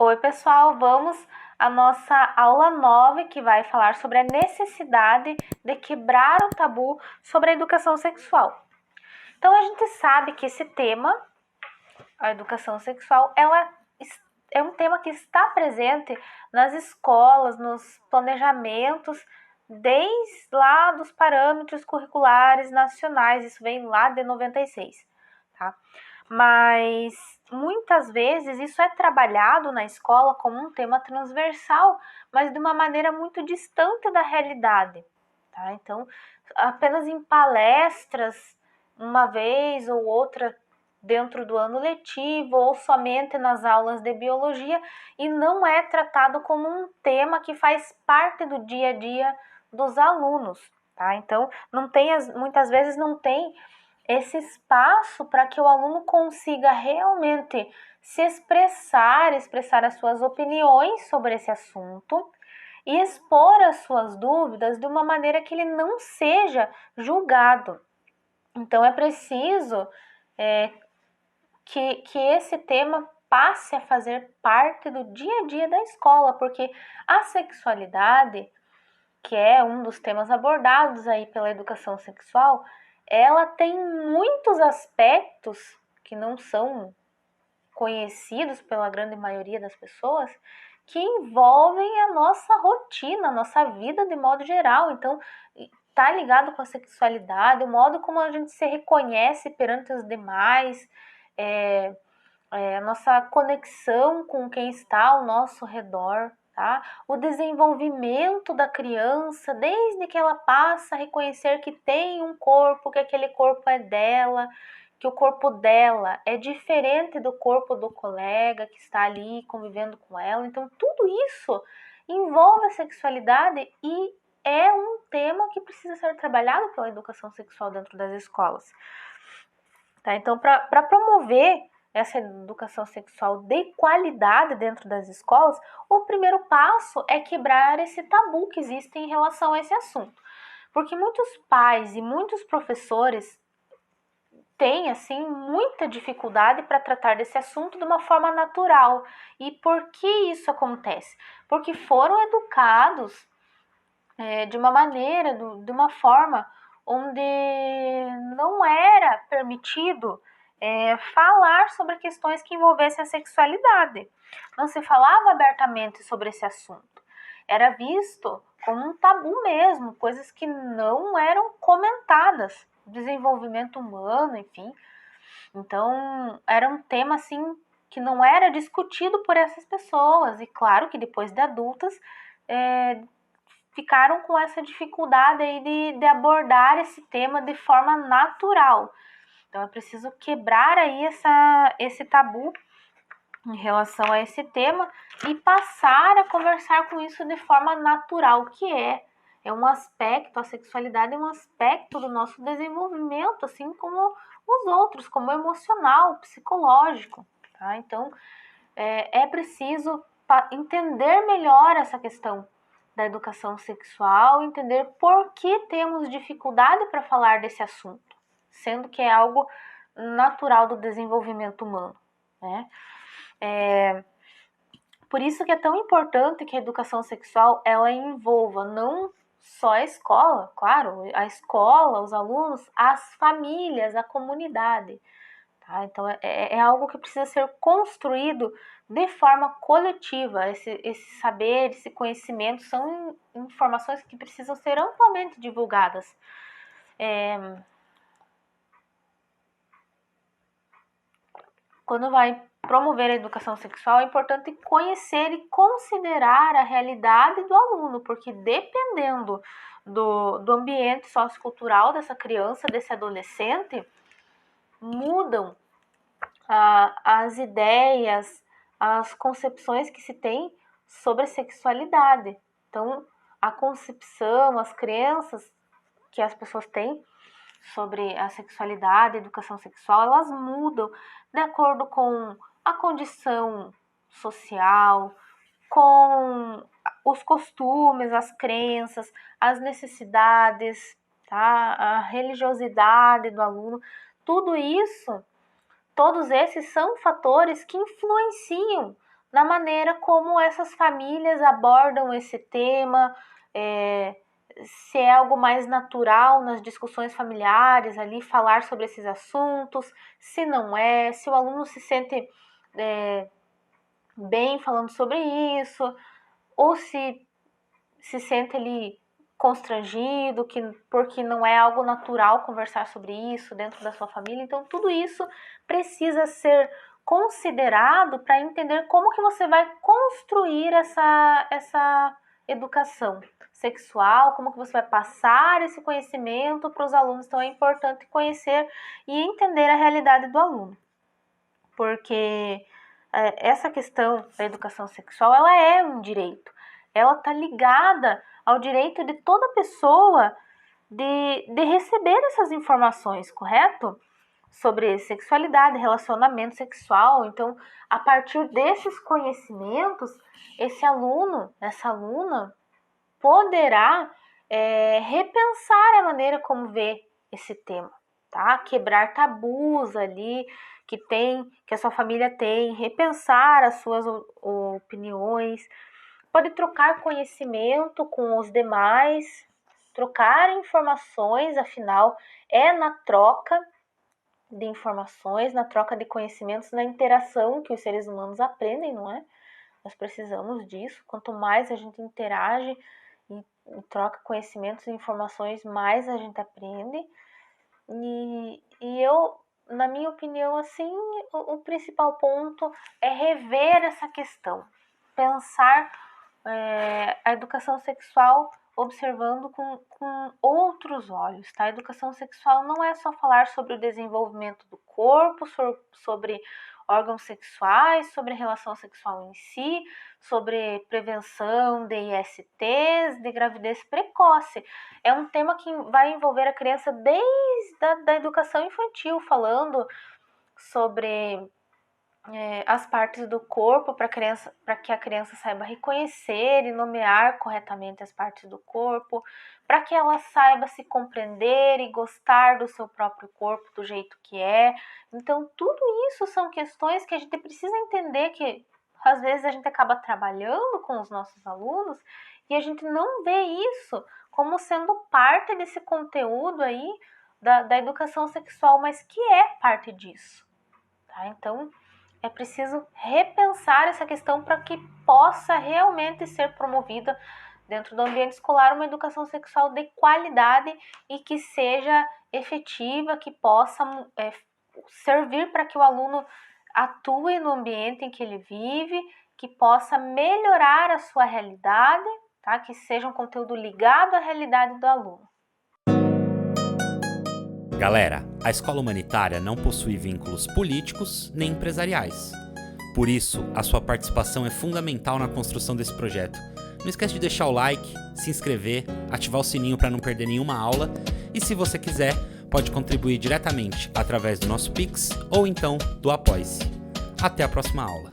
Oi, pessoal, vamos à nossa aula 9, que vai falar sobre a necessidade de quebrar o tabu sobre a educação sexual. Então, a gente sabe que esse tema, a educação sexual, ela é um tema que está presente nas escolas, nos planejamentos, desde lá dos parâmetros curriculares nacionais, isso vem lá de 96, tá? Mas muitas vezes isso é trabalhado na escola como um tema transversal, mas de uma maneira muito distante da realidade, tá? Então, apenas em palestras, uma vez ou outra dentro do ano letivo ou somente nas aulas de biologia, e não é tratado como um tema que faz parte do dia a dia dos alunos, tá? Então, muitas vezes não tem esse espaço para que o aluno consiga realmente se expressar as suas opiniões sobre esse assunto e expor as suas dúvidas de uma maneira que ele não seja julgado. Então é preciso que esse tema passe a fazer parte do dia a dia da escola, porque a sexualidade, que é um dos temas abordados aí pela educação sexual, ela tem muitos aspectos que não são conhecidos pela grande maioria das pessoas, que envolvem a nossa rotina, a nossa vida de modo geral. Então, tá ligado com a sexualidade, o modo como a gente se reconhece perante os demais, a nossa conexão com quem está ao nosso redor, tá? O desenvolvimento da criança, desde que ela passa a reconhecer que tem um corpo, que aquele corpo é dela, que o corpo dela é diferente do corpo do colega que está ali convivendo com ela. Então, tudo isso envolve a sexualidade e é um tema que precisa ser trabalhado pela educação sexual dentro das escolas. Tá? Então, para promover essa educação sexual de qualidade dentro das escolas, o primeiro passo é quebrar esse tabu que existe em relação a esse assunto. Porque muitos pais e muitos professores têm, assim, muita dificuldade para tratar desse assunto de uma forma natural. E por que isso acontece? Porque foram educados de uma maneira, de uma forma onde não era permitido falar sobre questões que envolvessem a sexualidade. Não se falava abertamente sobre esse assunto. Era visto como um tabu mesmo, coisas que não eram comentadas. Desenvolvimento humano, enfim. Então, era um tema assim que não era discutido por essas pessoas. E claro que depois de adultas, ficaram com essa dificuldade aí de abordar esse tema de forma natural. Então é preciso quebrar aí esse tabu em relação a esse tema e passar a conversar com isso de forma natural, que é um aspecto, a sexualidade é um aspecto do nosso desenvolvimento, assim como os outros, como emocional, psicológico, tá? Então é preciso entender melhor essa questão da educação sexual, entender por que temos dificuldade para falar desse assunto, sendo que é algo natural do desenvolvimento humano, né? Por isso que é tão importante que a educação sexual ela envolva não só a escola, claro, a escola, os alunos, as famílias, a comunidade. Tá? Então é algo que precisa ser construído de forma coletiva. Esse saber, esse conhecimento são informações que precisam ser amplamente divulgadas. Quando vai promover a educação sexual, é importante conhecer e considerar a realidade do aluno, porque dependendo do ambiente sociocultural dessa criança, desse adolescente, mudam as ideias, as concepções que se tem sobre a sexualidade. Então, a concepção, as crenças que as pessoas têm sobre a sexualidade, a educação sexual, elas mudam de acordo com a condição social, com os costumes, as crenças, as necessidades, tá? A religiosidade do aluno. Tudo isso, todos esses são fatores que influenciam na maneira como essas famílias abordam esse tema, se é algo mais natural nas discussões familiares ali, falar sobre esses assuntos, se não é, se o aluno se sente bem falando sobre isso, ou se sente ali constrangido, porque não é algo natural conversar sobre isso dentro da sua família. Então, tudo isso precisa ser considerado para entender como que você vai construir essa educação sexual, como que você vai passar esse conhecimento para os alunos. Então, é importante conhecer e entender a realidade do aluno, porque essa questão da educação sexual, ela é um direito. Ela está ligada ao direito de toda pessoa de receber essas informações, correto? Sobre sexualidade, relacionamento sexual. Então, a partir desses conhecimentos, esse aluno, essa aluna, poderá repensar a maneira como vê esse tema, tá? Quebrar tabus ali que a sua família tem, repensar as suas opiniões, pode trocar conhecimento com os demais, trocar informações, afinal, é na troca de informações, na troca de conhecimentos, na interação que os seres humanos aprendem, não é? Nós precisamos disso. Quanto mais a gente interage e troca conhecimentos e informações, mais a gente aprende. E eu, na minha opinião, assim, o principal ponto é rever essa questão, pensar a educação sexual observando com outros olhos, tá? A educação sexual não é só falar sobre o desenvolvimento do corpo, sobre órgãos sexuais, sobre relação sexual em si, sobre prevenção de ISTs, de gravidez precoce. É um tema que vai envolver a criança desde a educação infantil, falando sobre as partes do corpo para que a criança saiba reconhecer e nomear corretamente as partes do corpo, para que ela saiba se compreender e gostar do seu próprio corpo do jeito que é. Então, tudo isso são questões que a gente precisa entender, que às vezes a gente acaba trabalhando com os nossos alunos e a gente não vê isso como sendo parte desse conteúdo aí da educação sexual, mas que é parte disso, tá? Então, é preciso repensar essa questão para que possa realmente ser promovida dentro do ambiente escolar uma educação sexual de qualidade e que seja efetiva, que possa servir para que o aluno atue no ambiente em que ele vive, que possa melhorar a sua realidade, tá? Que seja um conteúdo ligado à realidade do aluno. Galera, a escola humanitária não possui vínculos políticos nem empresariais. Por isso, a sua participação é fundamental na construção desse projeto. Não esquece de deixar o like, se inscrever, ativar o sininho para não perder nenhuma aula e, se você quiser, pode contribuir diretamente através do nosso Pix ou então do Apoie-se. Até a próxima aula!